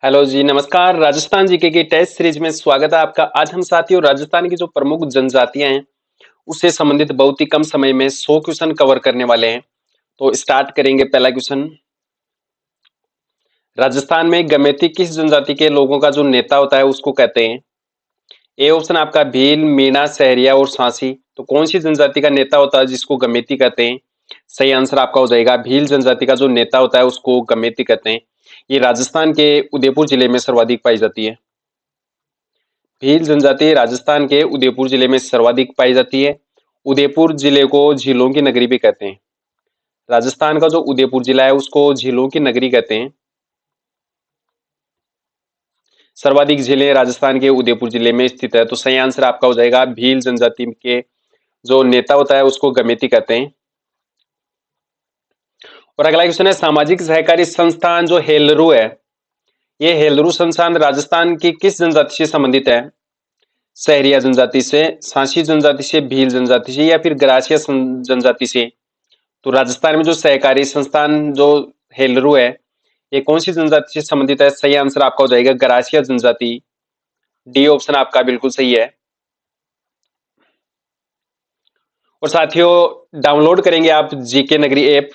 Hello जी, नमस्कार। Rajasthan GK की test series में स्वागत है आपका। आज हम साथियों राजस्थान की जो प्रमुख जनजातियां हैं उससे संबंधित बहुत ही कम समय में 100 क्वेश्चन कवर करने वाले हैं। तो स्टार्ट करेंगे। पहला क्वेश्चन, राजस्थान में गमेती किस जनजाति के लोगों का जो नेता होता है उसको कहते हैं? ए ऑप्शन आपका भील, मीणा, सहरिया और सांसी। तो कौन सी जनजाति का नेता होता है जिसको गमेती कहते हैं? सही आंसर आपका हो जाएगा भील जनजाति का जो नेता होता है उसको गमेती कहते हैं। ये राजस्थान के उदयपुर जिले में सर्वाधिक पाई जाती है। भील जनजाति राजस्थान के उदयपुर जिले में सर्वाधिक पाई जाती है। उदयपुर जिले को झीलों की नगरी भी कहते हैं। राजस्थान का जो उदयपुर जिला है उसको झीलों की नगरी कहते हैं। सर्वाधिक झीलें राजस्थान के उदयपुर जिले में स्थित है। तो सही आंसर आपका हो जाएगा भील जनजाति के जो नेता होता है उसको गमेती कहते हैं। और अगला क्वेश्चन है, सामाजिक सहकारी संस्थान जो हेलरू है, ये हेलरू संस्थान राजस्थान की किस जनजाति से संबंधित है? सहरिया जनजाति से, सांसी जनजाति से, भील जनजाति से या फिर गरासिया जनजाति से? तो राजस्थान में जो सहकारी संस्थान जो हेलरू है ये कौन सी जनजाति से संबंधित है? सही आंसर आपका हो जाएगा गरासिया जनजाति। डी ऑप्शन आपका बिल्कुल सही है। और साथियों डाउनलोड करेंगे आप जीके नगरी ऐप,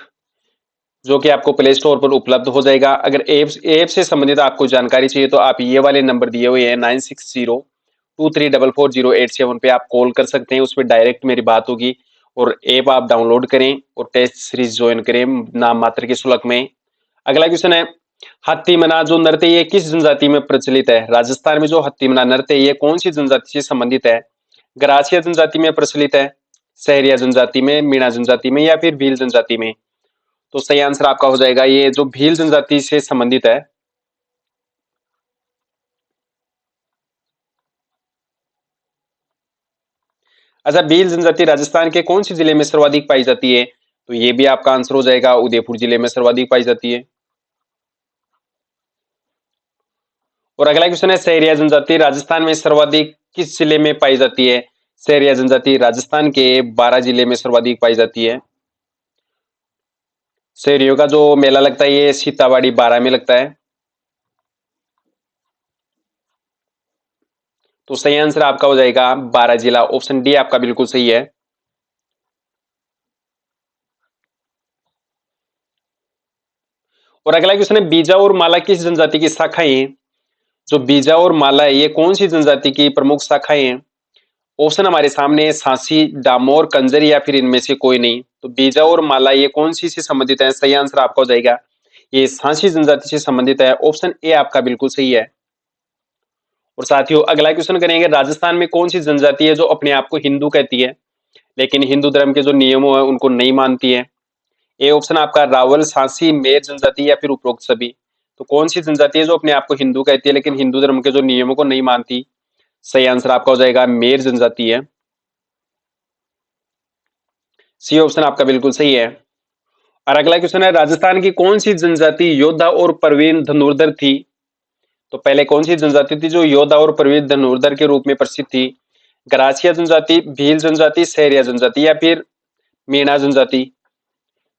जो कि आपको प्ले स्टोर पर उपलब्ध हो जाएगा। अगर ऐप से संबंधित आपको जानकारी चाहिए तो आप ये वाले नंबर दिए हुए हैं 9602344087 पे आप कॉल कर सकते हैं। उसमें डायरेक्ट मेरी बात होगी और ऐप आप डाउनलोड करें और टेस्ट सीरीज ज्वाइन करें नाम मात्र के शुल्क में। अगला क्वेश्चन है, हत्तीमना जो नृत्य ये किस जनजाति में प्रचलित है? राजस्थान में जो हत्तीमना नृत्य ये कौन सी जनजाति से संबंधित है? गरासिया जनजाति में प्रचलित है, सहरिया जनजाति में, मीणा जनजाति में या फिर भील जनजाति में? तो सही आंसर आपका हो जाएगा ये जो भील जनजाति से संबंधित है। अच्छा, भील जनजाति राजस्थान के कौन से जिले में सर्वाधिक पाई जाती है? तो ये भी आपका आंसर हो जाएगा उदयपुर जिले में सर्वाधिक पाई जाती है। और अगला क्वेश्चन है, सहरिया जनजाति राजस्थान में सर्वाधिक किस जिले में पाई जाती है? सहरिया जनजाति राजस्थान के 12 जिले में सर्वाधिक पाई जाती है। सहरियों का जो मेला लगता है ये सीतावाड़ी 12 में लगता है। तो सही आंसर आपका हो जाएगा 12 जिला। ऑप्शन डी आपका बिल्कुल सही है। और अगला क्वेश्चन है, बीजा और माला किस जनजाति की शाखाएं हैं? जो बीजा और माला है ये कौन सी जनजाति की प्रमुख शाखाएं हैं? ऑप्शन हमारे सामने है, सांसी, डामोर, कंजर या फिर इनमें से कोई नहीं। तो बीजा और माला ये कौन सी से संबंधित है? सही आंसर आपका हो जाएगा ये सांसी जनजाति से संबंधित है। ऑप्शन ए आपका बिल्कुल सही है। और साथियों अगला क्वेश्चन करेंगे, राजस्थान में कौन सी जनजाति है जो अपने आप को हिंदू कहती है लेकिन हिंदू धर्म के जो नियमों है उनको नहीं मानती है? ए ऑप्शन आपका रावल, सांसी, मेर जनजाति या फिर उपरोक्त सभी। तो कौन सी जनजाति है जो अपने आप को हिंदू कहती है लेकिन हिंदू धर्म के जो नियमों को नहीं मानती? सही आंसर आपका हो जाएगा मेर जनजाति है। सी ऑप्शन आपका बिल्कुल सही है। और अगला क्वेश्चन है, राजस्थान की कौन सी जनजाति योद्धा और प्रवीण धनुर्धर थी? तो पहले कौन सी जनजाति थी जो योद्धा और प्रवीण धनुर्धर के रूप में प्रसिद्ध थी? गरासिया जनजाति, भील जनजाति, सहरिया जनजाति या फिर मीणा जनजाति?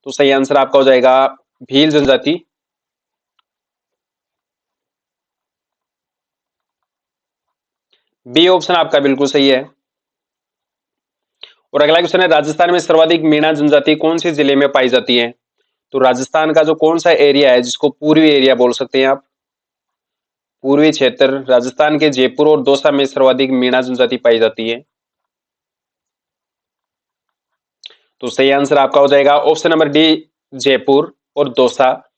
तो सही आंसर आपका हो जाएगा भील जनजाति। बी ऑप्शन आपका बिल्कुल सही है। और अगला क्वेश्चन है, राजस्थान में सर्वाधिक मीणा जनजाति कौन से जिले में पाई जाती है? तो राजस्थान का जो कौन सा एरिया है जिसको पूर्वी एरिया बोल सकते हैं आप, पूर्वी क्षेत्र, राजस्थान के जयपुर और दौसा में सर्वाधिक मीणा जनजाति पाई जाती है। तो सही आंसर आपका हो जाएगा ऑप्शन नंबर डी, जयपुर और दौसा।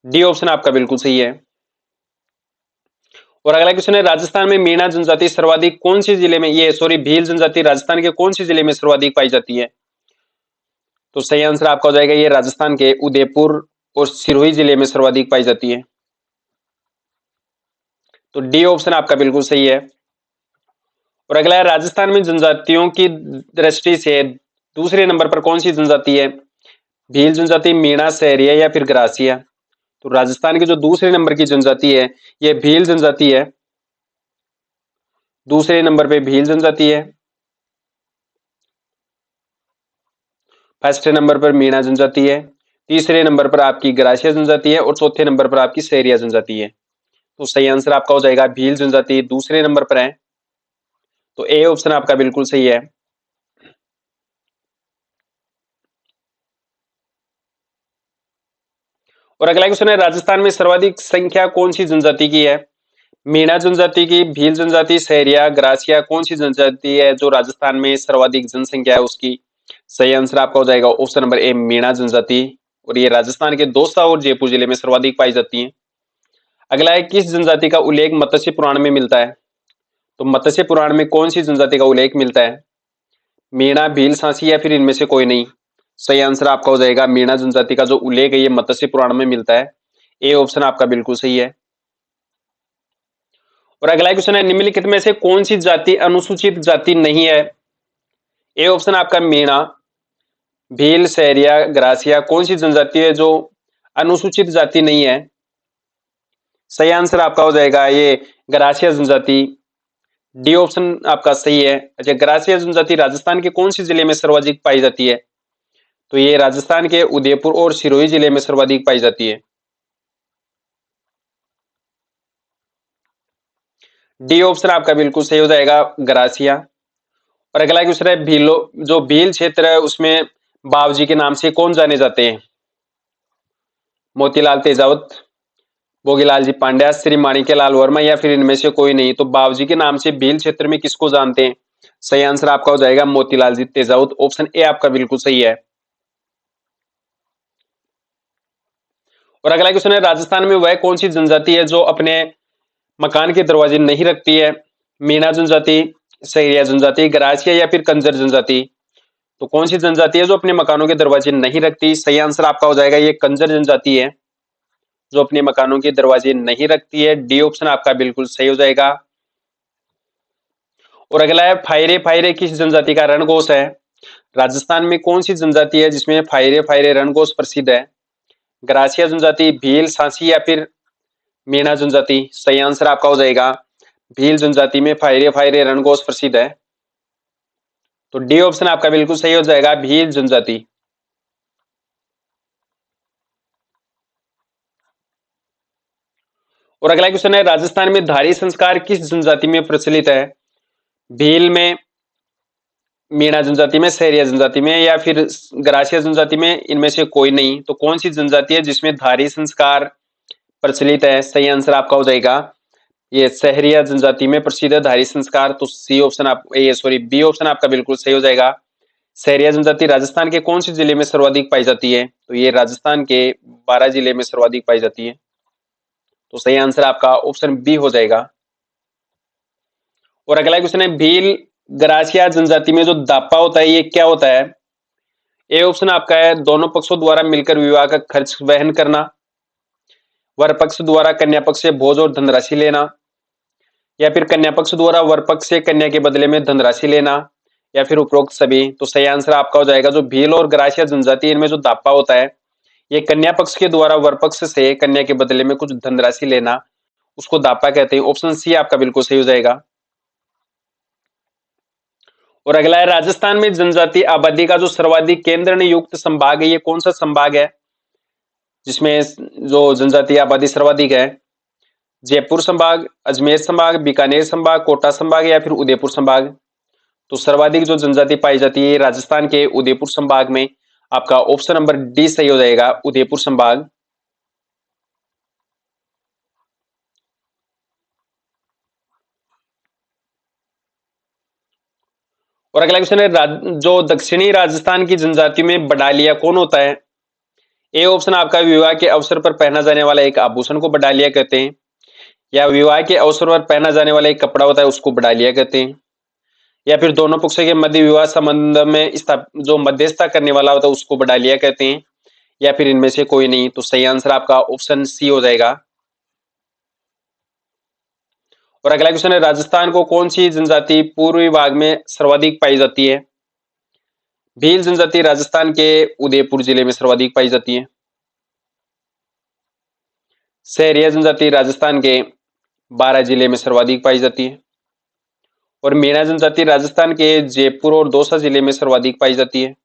डी ऑप्शन आपका बिल्कुल सही है। और अगला क्वेश्चन है, राजस्थान में मीणा जनजाति सर्वाधिक कौन से जिले में, ये सॉरी भील जनजाति राजस्थान के कौन से जिले में सर्वाधिक पाई जाती है? तो सही आंसर आपका हो जाएगा ये राजस्थान के उदयपुर और सिरोही जिले में सर्वाधिक पाई जाती है। तो डी ऑप्शन आपका बिल्कुल सही है। और अगला है, राजस्थान में जनजातियों की दृष्टि से दूसरे नंबर पर कौन सी जनजाति है? भील जनजाति, मीणा, सहरिया या फिर गरासिया? तो राजस्थान की जो दूसरे नंबर की जनजाति है ये भील जनजाति है। दूसरे नंबर पे भील जनजाति है, फर्स्ट नंबर पर मीणा जनजाति है, तीसरे नंबर पर आपकी गरासिया जनजाति है और चौथे नंबर पर आपकी सहरिया जनजाति है। तो सही आंसर आपका हो जाएगा भील जनजाति दूसरे नंबर पर है। तो ए ऑप्शन आपका बिल्कुल सही है। और अगला क्वेश्चन है, राजस्थान में सर्वाधिक संख्या कौन सी जनजाति की है? मीणा जनजाति की, भील जनजाति, सहरिया, ग्रासिया, कौन सी जनजाति है जो राजस्थान में सर्वाधिक जनसंख्या है उसकी? सही आंसर आपका हो जाएगा ऑप्शन नंबर ए मीणा जनजाति। और ये राजस्थान के दौसा और जयपुर जिले में सर्वाधिक पाई जाती है। अगला है, किस जनजाति का उल्लेख मत्स्य पुराण में मिलता है? तो मत्स्य पुराण में कौन सी जनजाति का उल्लेख मिलता है? मीणा, भील, सांसी या फिर इनमें से कोई नहीं? सही आंसर आपका हो जाएगा मीणा जनजाति का जो उल्लेख है ये मत्स्य पुराण में मिलता है। ए ऑप्शन आपका बिल्कुल सही है। और अगला क्वेश्चन है, निम्नलिखित में से कौन सी जाति अनुसूचित जाति नहीं है? ए ऑप्शन आपका मीणा, भील, सहरिया, ग्रासिया, कौन सी जनजाति है जो अनुसूचित जाति नहीं है? सही आंसर आपका हो जाएगा ये ग्रासिया जनजाति। डी ऑप्शन आपका सही है। अच्छा, ग्रासिया जनजाति राजस्थान के कौन से जिले में सर्वाधिक पाई जाती है? तो ये राजस्थान के उदयपुर और सिरोही जिले में सर्वाधिक पाई जाती है। डी ऑप्शन आपका बिल्कुल सही हो जाएगा ग्रासिया। और अगला क्वेश्चन है, भीलो जो भील क्षेत्र है उसमें बावजी के नाम से कौन जाने जाते हैं? मोतीलाल तेजावत, भोगीलाल जी पांड्या, श्री माणिक्यलाल वर्मा या फिर इनमें से कोई नहीं? तो बावजी के नाम से भील क्षेत्र में किसको जानते हैं? सही आंसर आपका हो जाएगा मोतीलाल जी तेजावत। ऑप्शन ए आपका बिल्कुल सही है। और अगला क्वेश्चन है, राजस्थान में वह कौन सी जनजाति है जो अपने मकान के दरवाजे नहीं रखती है? मीणा जनजाति, सहरिया जनजाति, ग्रासिया या फिर कंजर जनजाति? तो कौन सी जनजाति है जो अपने मकानों के दरवाजे नहीं रखती? सही आंसर आपका हो जाएगा ये कंजर जनजाति है जो अपने मकानों के दरवाजे नहीं रखती है। डी ऑप्शन आपका बिल्कुल सही हो जाएगा। और अगला है, फायरे फायरे किस जनजाति का रणघोष है? राजस्थान में कौन सी जनजाति है जिसमें फायरे फायरे रणघोष प्रसिद्ध है? ग्रासिया जनजाति, भील, सांसी या फिर मीणा जनजाति? सही आंसर आपका हो जाएगा भील जनजाति में फायरे फायरे रणघोष प्रसिद्ध है। तो डी ऑप्शन आपका बिल्कुल सही हो जाएगा भील जनजाति। और अगला क्वेश्चन है, राजस्थान में धारी संस्कार किस जनजाति में प्रचलित है? भील में, मीणा जनजाति में, सहरिया जनजाति में या फिर ग्रासिया जनजाति में? इनमें से कोई नहीं। तो कौन सी जनजाति है जिसमें धारी संस्कार प्रचलित है? सही आंसर आपका हो जाएगा ये सहरिया जनजाति में प्रसिद्ध है धारी संस्कार। तो सी ऑप्शन आप ये सॉरी बी ऑप्शन आपका बिल्कुल सही हो जाएगा। सहरिया जनजाति राजस्थान के कौन से जिले में सर्वाधिक पाई जाती है? तो ये राजस्थान के 12 जिले में सर्वाधिक पाई जाती है। तो सही आंसर आपका ऑप्शन बी हो जाएगा। और अगला क्वेश्चन है, भील ग्रासिया जनजाति में जो दापा होता है ये क्या होता है? ए ऑप्शन आपका है दोनों पक्षों द्वारा मिलकर विवाह का खर्च वहन करना, वर पक्ष द्वारा कन्या पक्ष से भोज और धनराशि लेना, या फिर कन्या पक्ष द्वारा वर पक्ष से कन्या के बदले में धनराशि लेना, या फिर उपरोक्त सभी? तो सही आंसर आपका हो जाएगा जो भील और ग्रासिया जनजाति इनमें जो दापा होता है ये कन्या पक्ष के द्वारा वर पक्ष से कन्या के बदले में कुछ धनराशि लेना, उसको दापा कहते हैं। ऑप्शन सी आपका बिल्कुल सही हो जाएगा। और अगला है, राजस्थान में जनजाति आबादी का जो सर्वाधिक केंद्र नियुक्त संभाग है ये कौन सा संभाग है जिसमें जो जनजाति आबादी सर्वाधिक है? जयपुर संभाग, अजमेर संभाग, बीकानेर संभाग, कोटा संभाग या फिर उदयपुर संभाग? तो सर्वाधिक जो जनजाति पाई जाती है राजस्थान के उदयपुर संभाग में। आपका ऑप्शन नंबर डी सही हो जाएगा उदयपुर संभाग। और अगला क्वेश्चन है, जो दक्षिणी राजस्थान की जनजातियों में बडालिया कौन होता है? ए ऑप्शन आपका विवाह के अवसर पर पहना जाने वाला एक आभूषण को बडालिया कहते हैं, या विवाह के अवसर पर पहना जाने वाला एक कपड़ा होता है उसको बडालिया कहते हैं, या फिर दोनों पक्षों के मध्य विवाह संबंध में जो मध्यस्थता करने वाला होता है उसको बडालिया कहते हैं, या फिर इनमें से कोई नहीं? तो सही आंसर आपका ऑप्शन सी हो जाएगा। और अगला क्वेश्चन है, राजस्थान को कौन सी जनजाति पूर्वी भाग में सर्वाधिक पाई जाती है? भील जनजाति राजस्थान के उदयपुर जिले में सर्वाधिक पाई जाती है, सहरिया जनजाति राजस्थान के 12 जिले में सर्वाधिक पाई जाती है, और मीणा जनजाति राजस्थान के जयपुर और दौसा जिले में सर्वाधिक पाई जाती है।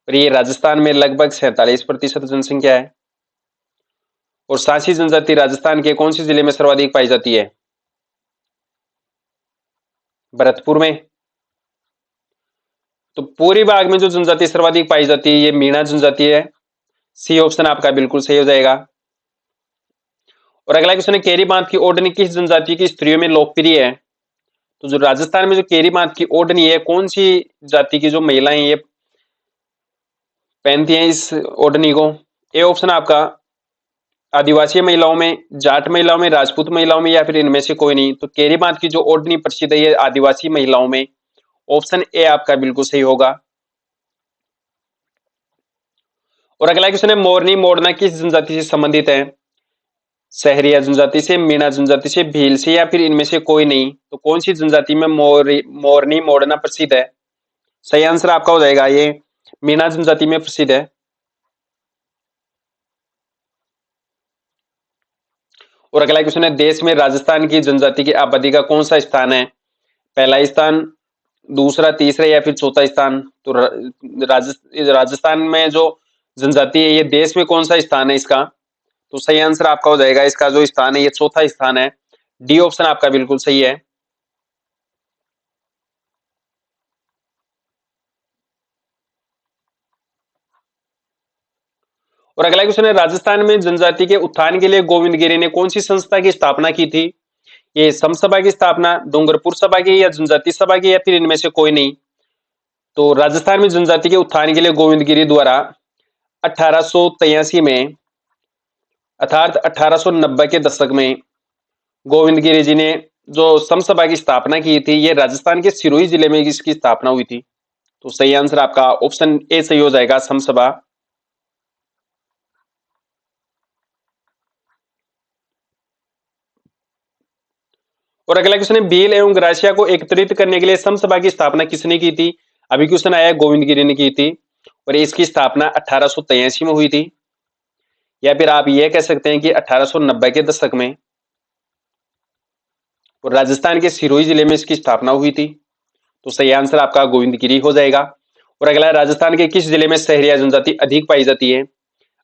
और ये राजस्थान में लगभग 47% जनसंख्या है। और सांसी जनजाति राजस्थान के कौन से जिले में सर्वाधिक पाई जाती है? भरतपुर में। तो पूरी भाग में जो जनजाति सर्वाधिक पाई जाती है ये मीणा जनजाति है। सी ऑप्शन आपका बिल्कुल सही हो जाएगा। और अगला क्वेश्चन है, केरी बांध की ओढ़नी किस जनजाति की स्त्रियों में लोकप्रिय है? तो जो राजस्थान में जो केरी बांध की ओढ़नी है, कौन सी जाति की जो महिलाएं ये पहनती हैं इस ओढ़नी को? ए ऑप्शन आपका आदिवासी महिलाओं में, जाट महिलाओं में, राजपूत महिलाओं में, या फिर इनमें से कोई नहीं। तो केरी बांध की जो ओढ़नी प्रसिद्ध है ये आदिवासी महिलाओं में। ऑप्शन ए आपका बिल्कुल सही होगा। और अगला क्वेश्चन है, मोरनी मोड़ना किस जनजाति से संबंधित है? सहरिया जनजाति से, मीणा जनजाति से, भील से, या फिर इनमें से कोई नहीं। तो कौन सी जनजाति में मोरनी मोड़ना प्रसिद्ध है? सही आंसर आपका हो जाएगा ये मीणा जनजाति में प्रसिद्ध है। और अगला क्वेश्चन है, देश में राजस्थान की जनजाति की आबादी का कौन सा स्थान है? पहला स्थान, दूसरा, तीसरा, या फिर चौथा स्थान? तो राजस्थान में जो जनजाति है ये देश में कौन सा स्थान है इसका? तो सही आंसर आपका हो जाएगा इसका जो स्थान है ये चौथा स्थान है। डी ऑप्शन आपका बिल्कुल सही है। और अगला क्वेश्चन है, राजस्थान में जनजाति के उत्थान के लिए गोविंद गिरी ने कौन सी संस्था की स्थापना की थी? ये सम सभा की स्थापना, डूंगरपुर सभा की, या जनजाति सभा की, या फिर इनमें से कोई नहीं। तो राजस्थान में जनजाति के उत्थान के लिए गोविंद गिरी द्वारा 1883 में अर्थात 1890 के दशक में गोविंद गिरी जी ने जो सम सभा की स्थापना की थी ये राजस्थान के सिरोही जिले में इसकी स्थापना हुई थी। तो सही आंसर आपका ऑप्शन ए सही हो जाएगा, सम सभा। और अगला क्वेश्चन है, भील एवं ग्रासिया को एकत्रित करने के लिए सम सभा की स्थापना किसने की थी? अभी क्वेश्चन आया गोविंद गिरी ने की थी और इसकी स्थापना 1883 में हुई थी, या फिर आप यह कह सकते हैं कि 1890 के दशक में। और राजस्थान के सिरोही जिले में इसकी स्थापना हुई थी। तो सही आंसर आपका गोविंद गिरी हो जाएगा। और अगला, राजस्थान के किस जिले में सहरिया जनजाति अधिक पाई जाती है?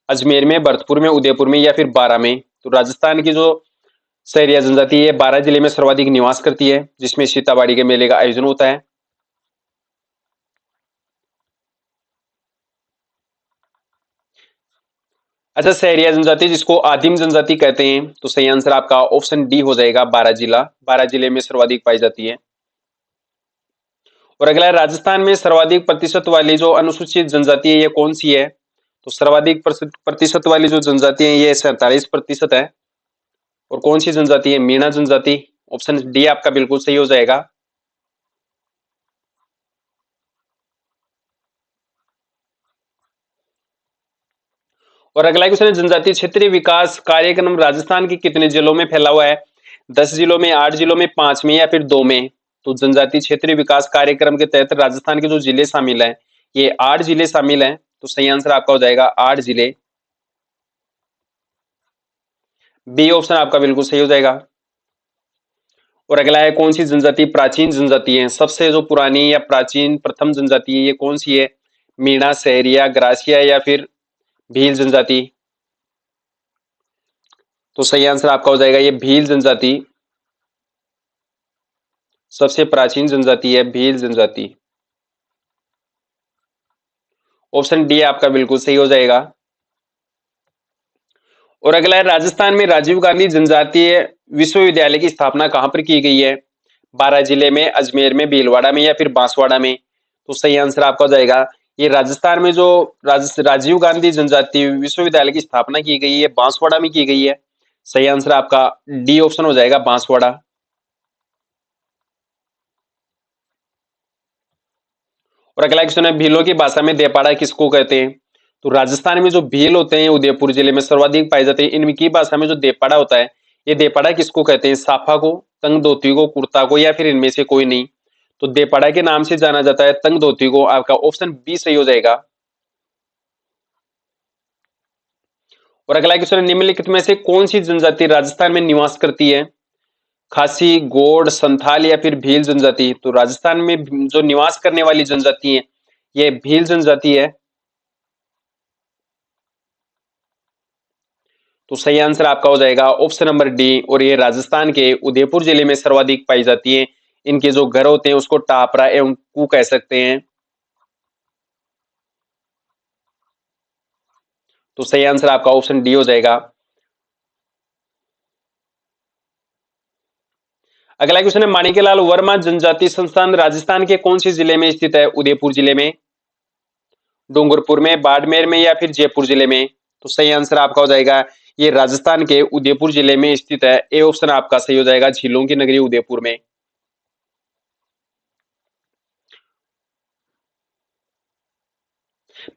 अजमेर में, भरतपुर में, उदयपुर में, या फिर बारां में? तो राजस्थान की जो सहरिया जनजाति है बारां जिले में सर्वाधिक निवास करती है, जिसमें सीताबाड़ी के मेले का आयोजन होता है। अच्छा, सहरिया जनजाति जिसको आदिम जनजाति कहते हैं, तो सही आंसर आपका ऑप्शन डी हो जाएगा, बारां जिला। बारां जिले में सर्वाधिक पाई जाती है। और अगला, राजस्थान में सर्वाधिक प्रतिशत वाली जो अनुसूचित जनजाति है ये कौन सी है? तो सर्वाधिक प्रतिशत वाली जो जनजाति है ये 47% है। और कौन सी जनजाति है? मीणा जनजाति। ऑप्शन डी आपका बिल्कुल सही हो जाएगा। और अगला क्वेश्चन है, जनजातीय क्षेत्रीय विकास कार्यक्रम राजस्थान के कितने जिलों में फैला हुआ है? 10 जिलों में, 8 जिलों में, 5 में, या फिर 2 में? तो जनजातीय क्षेत्रीय विकास कार्यक्रम के तहत राजस्थान के जो जिले शामिल हैं ये 8 जिले शामिल हैं। तो सही आंसर आपका हो जाएगा 8 जिले। बी ऑप्शन आपका बिल्कुल सही हो जाएगा। और अगला है, कौन सी जनजाति प्राचीन जनजाति है? सबसे जो पुरानी या प्राचीन प्रथम जनजाति है ये कौन सी है? मीणा, सहरिया, ग्रासिया, या फिर भील जनजाति? तो सही आंसर आपका हो जाएगा ये भील जनजाति। सबसे प्राचीन जनजाति है भील जनजाति। ऑप्शन डी आपका बिल्कुल सही हो जाएगा। और अगला है, राजस्थान में राजीव गांधी जनजातीय विश्वविद्यालय की स्थापना कहां पर की गई है? 12 जिले में, अजमेर में, भीलवाड़ा में, या फिर बांसवाड़ा में? तो सही आंसर आपका हो जाएगा ये राजस्थान में जो राजीव गांधी जनजातीय विश्वविद्यालय की स्थापना की गई है बांसवाड़ा में की गई है। सही आंसर आपका डी ऑप्शन हो जाएगा, बांसवाड़ा। और अगला क्वेश्चन है, भीलों की भाषा में देपाड़ा किसको कहते हैं? तो राजस्थान में जो भील होते हैं उदयपुर जिले में सर्वाधिक पाए जाते हैं। इनकी भाषा में जो देपाड़ा होता है ये देपाड़ा किसको कहते हैं? साफा को, तंग धोती को, कुर्ता को, या फिर इनमें से कोई नहीं। तो देपाड़ा के नाम से जाना जाता है तंग धोती को। आपका ऑप्शन बी सही हो जाएगा। और अगला क्वेश्चन, निम्नलिखित में से कौन सी जनजाति राजस्थान में निवास करती है? खासी, गोंड, संथाल, या फिर भील जनजाति? तो राजस्थान में जो निवास करने वाली जनजाति है ये भील जनजाति है। तो सही आंसर आपका हो जाएगा ऑप्शन नंबर डी, और ये राजस्थान के उदयपुर जिले में सर्वाधिक पाई जाती है। इनके जो घर होते हैं उसको टापरा एवं कू कह सकते हैं। तो सही आंसर आपका ऑप्शन डी हो जाएगा। अगला क्वेश्चन है, माणिक्यलाल वर्मा जनजाति संस्थान राजस्थान के कौन से जिले में स्थित है? उदयपुर जिले में, डूंगरपुर में, बाड़मेर में या फिर जयपुर जिले में? तो सही आंसर आपका हो जाएगा ये राजस्थान के उदयपुर जिले में स्थित है। ए ऑप्शन आपका सही हो जाएगा, झीलों की नगरी उदयपुर में।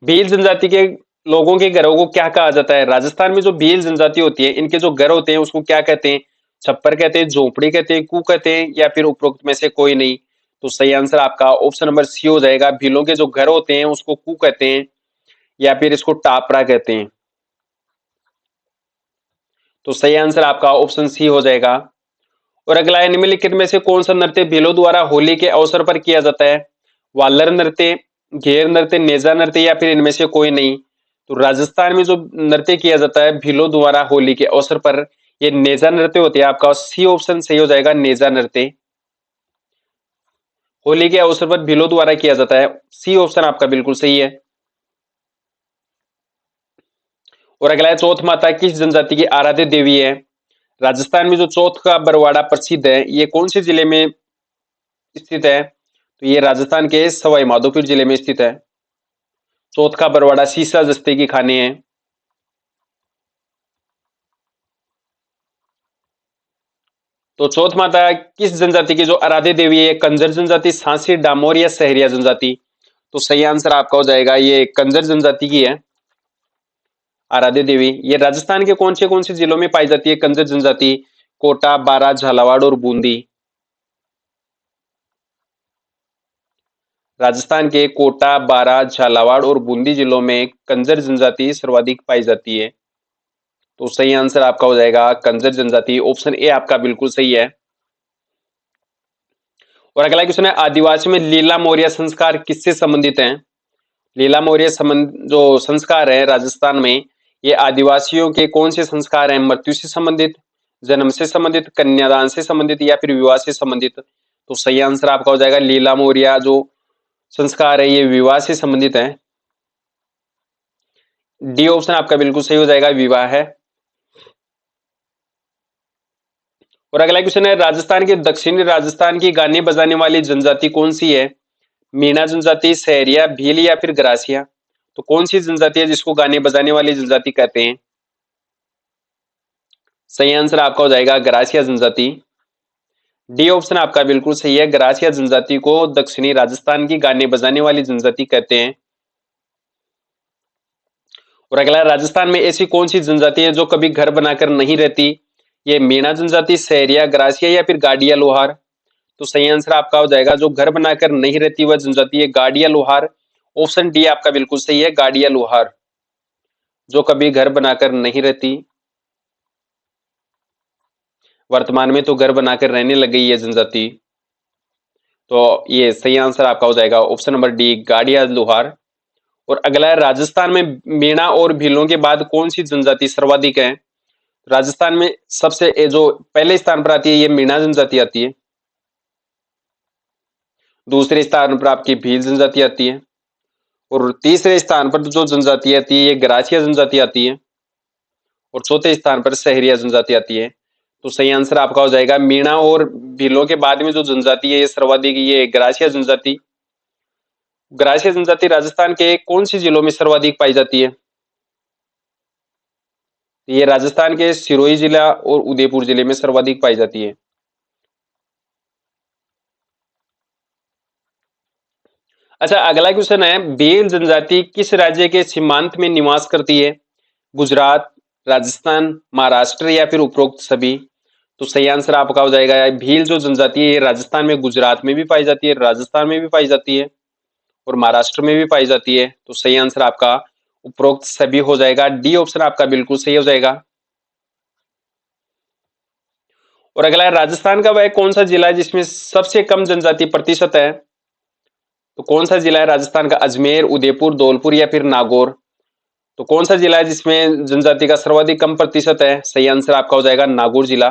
भील जनजाति के लोगों के घरों को क्या कहा जाता है? राजस्थान में जो भील जनजाति होती है इनके जो घर होते हैं उसको क्या कहते हैं? छप्पर कहते हैं, झोपड़ी कहते हैं, कू कहते हैं या फिर उपरोक्त में से कोई नहीं? तो सही आंसर आपका ऑप्शन नंबर सी हो जाएगा, भीलों के जो घर होते हैं उसको कू कहते हैं या फिर इसको टापरा कहते हैं। तो सही आंसर आपका ऑप्शन सी हो जाएगा। और अगला है, निम्नलिखित में से कौन सा नृत्य भीलों द्वारा होली के अवसर पर किया जाता है? वालर नृत्य, घेर नृत्य, नेजा नृत्य या फिर इनमें से कोई नहीं? तो राजस्थान में जो नृत्य किया जाता है भीलों द्वारा होली के अवसर पर, ये नेजा नृत्य होते हैं। आपका सी ऑप्शन सही हो जाएगा, नेजा नृत्य होली के अवसर पर भीलों द्वारा किया जाता है। सी ऑप्शन आपका बिल्कुल सही है। और अगला है, चौथ माता किस जनजाति की आराध्य देवी है? राजस्थान में जो चौथ का बरवाड़ा प्रसिद्ध है ये कौन से जिले में स्थित है? तो ये राजस्थान के सवाई माधोपुर जिले में स्थित है। चौथ का बरवाड़ा सीसा जस्ते की खाने हैं। तो चौथ माता किस जनजाति की जो आराध्य देवी है? कंजर जनजाति, सांसी, डामोर या सहरिया जनजाति? तो सही आंसर आपका हो जाएगा ये कंजर जनजाति की है आराध्य देवी। ये राजस्थान के कौन से जिलों में पाई जाती है कंजर जनजाति? कोटा, बारां, झालावाड़ और बूंदी। राजस्थान के कोटा, बारां, झालावाड़ और बूंदी जिलों में कंजर जनजाति सर्वाधिक पाई जाती है। तो सही आंसर आपका हो जाएगा कंजर जनजाति, ऑप्शन ए आपका बिल्कुल सही है। और अगला क्वेश्चन है, आदिवासी में लीला मौर्य संस्कार किससे संबंधित हैं? लीला मौर्य जो संस्कार है राजस्थान में, ये आदिवासियों के कौन से संस्कार हैं? मृत्यु से संबंधित, जन्म से संबंधित, कन्यादान से संबंधित या फिर विवाह से संबंधित? तो सही आंसर आपका हो जाएगा लीला मौर्य जो संस्कार है ये विवाह से संबंधित है। डी ऑप्शन आपका बिल्कुल सही हो जाएगा, विवाह है। और अगला क्वेश्चन है, राजस्थान के दक्षिणी राजस्थान की गाने बजाने वाली जनजाति कौन सी है? मीणा जनजाति, सहरिया, भील या फिर ग्रासिया? तो कौन सी जनजाति है जिसको गाने बजाने वाली जनजाति कहते हैं? सही आंसर आपका हो जाएगा ग्रासिया जनजाति। डी ऑप्शन आपका बिल्कुल सही है, ग्रासिया जनजाति को दक्षिणी राजस्थान की गाने बजाने वाली जनजाति कहते हैं। और अगला, राजस्थान में ऐसी कौन सी जनजाति है जो कभी घर बनाकर नहीं रहती? ये मीणा जनजाति, सहरिया, ग्रासिया या फिर गाडिया लोहार? तो सही आंसर आपका हो जाएगा जो घर बनाकर नहीं रहती वह जनजाति है गाडिया लोहार। ऑप्शन डी आपका बिल्कुल सही है, गाडिया लोहार जो कभी घर बनाकर नहीं रहती। वर्तमान में तो घर बनाकर रहने लग गई है जनजाति। तो ये सही आंसर आपका हो जाएगा ऑप्शन नंबर डी, गाडिया लोहार। और अगला है, राजस्थान में मीणा और भीलों के बाद कौन सी जनजाति सर्वाधिक है? राजस्थान में सबसे जो पहले स्थान पर आती है ये मीणा जनजाति आती है। दूसरे स्थान पर आपकी भील जनजाति आती है और तीसरे स्थान पर जो जनजाति आती है ये ग्रासिया जनजाति आती है और चौथे स्थान पर सहरिया जनजाति आती है। तो सही आंसर आपका हो जाएगा मीणा और भीलों के बाद में जो जनजाति है ये सर्वाधिक ये ग्रासिया जनजाति। ग्रासिया जनजाति राजस्थान के कौन से जिलों में सर्वाधिक पाई जाती है? ये राजस्थान के सिरोही जिला और उदयपुर जिले में सर्वाधिक पाई जाती है। अच्छा, अगला क्वेश्चन है, भील जनजाति किस राज्य के सीमांत में निवास करती है? गुजरात, राजस्थान, महाराष्ट्र या फिर उपरोक्त सभी? तो सही आंसर आपका हो जाएगा भील जो जनजाति है ये राजस्थान में, गुजरात में भी पाई जाती है, राजस्थान में भी पाई जाती है और महाराष्ट्र में भी पाई जाती है। तो सही आंसर आपका उपरोक्त सभी हो जाएगा, डी ऑप्शन आपका बिल्कुल सही हो जाएगा। और अगला है, राजस्थान का वह कौन सा जिला है जिसमें सबसे कम जनजाति प्रतिशत है? तो कौन सा जिला है राजस्थान का? अजमेर, उदयपुर, धौलपुर या फिर नागौर? तो कौन सा जिला है जिसमें जनजाति का सर्वाधिक कम प्रतिशत है? सही आंसर आपका हो जाएगा नागौर जिला,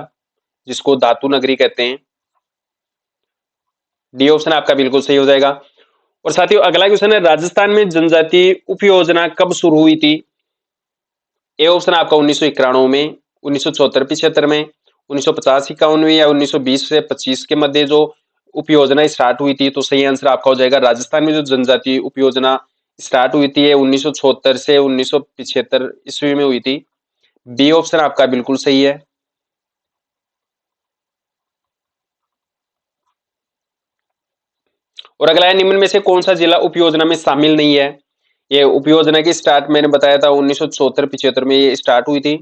जिसको धातु नगरी कहते हैं। डी ऑप्शन आपका बिल्कुल सही हो जाएगा। और साथियों अगला क्वेश्चन है, राजस्थान में जनजाति उपयोजना कब शुरू हुई थी? ए ऑप्शन आपका 1991 में, 1974-75 में, 1950-51 में, या 1920 से 25 के मध्य जो उपयोजना स्टार्ट हुई थी। तो सही आंसर आपका हो जाएगा, राजस्थान में जो जनजाति उपयोजना स्टार्ट हुई थी 1974 से 1975 ईस्वी में हुई थी। बी ऑप्शन आपका बिल्कुल सही है। और अगला है, निम्न में से कौन सा जिला उपयोजना में शामिल नहीं है? ये उपयोजना की स्टार्ट मैंने बताया था 1974-75 में ये स्टार्ट हुई थी।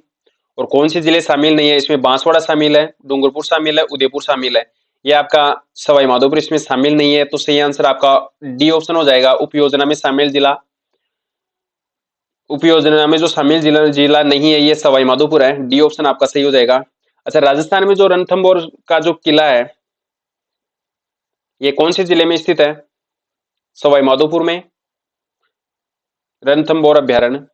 और कौन से जिले शामिल नहीं है? इसमें बांसवाड़ा शामिल है, डूंगरपुर शामिल है, उदयपुर शामिल है। ये आपका सवाई माधोपुर इसमें शामिल नहीं है। तो सही आंसर आपका डी ऑप्शन हो जाएगा, उपयोजना में शामिल जिला। उपयोजना में जो शामिल जिला जिला नहीं है ये सवाई माधोपुर है। डी ऑप्शन आपका सही हो जाएगा। अच्छा, राजस्थान में जो रणथंभौर का जो किला है ये कौन से जिले में स्थित है? सवाई माधोपुर में, रणथंभौर अभ्यारण्य।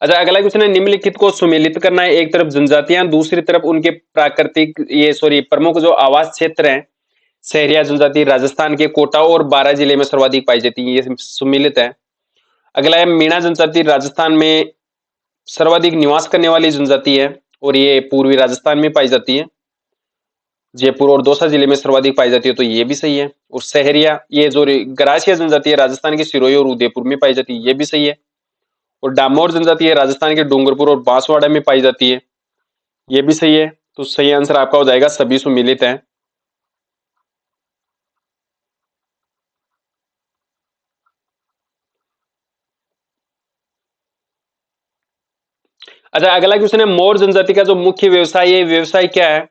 अच्छा, अगला क्वेश्चन है, निम्नलिखित को सुमेलित करना है। एक तरफ जनजातियां, दूसरी तरफ उनके प्राकृतिक ये सॉरी प्रमुख जो आवास क्षेत्र हैं। सहरिया जनजाति राजस्थान के कोटा और बारां जिले में सर्वाधिक पाई जाती है, ये सुमेलित है। अगला है, मीणा जनजाति राजस्थान में सर्वाधिक निवास करने वाली जनजाति है और ये पूर्वी राजस्थान में पाई जाती है। जयपुर और दौसा जिले में सर्वाधिक पाई जाती है, तो ये भी सही है। और सहरिया ये जो गरासिया जनजाति है राजस्थान के सिरोही और उदयपुर में पाई जाती है, ये भी सही है। और डामोर जनजाति है राजस्थान के डूंगरपुर और बांसवाड़ा में पाई जाती है, ये भी सही है। तो सही आंसर आपका हो जाएगा सभी सुमेलित है। अच्छा, अगला क्वेश्चन है, मोर जनजाति का जो मुख्य व्यवसाय है, व्यवसाय क्या है?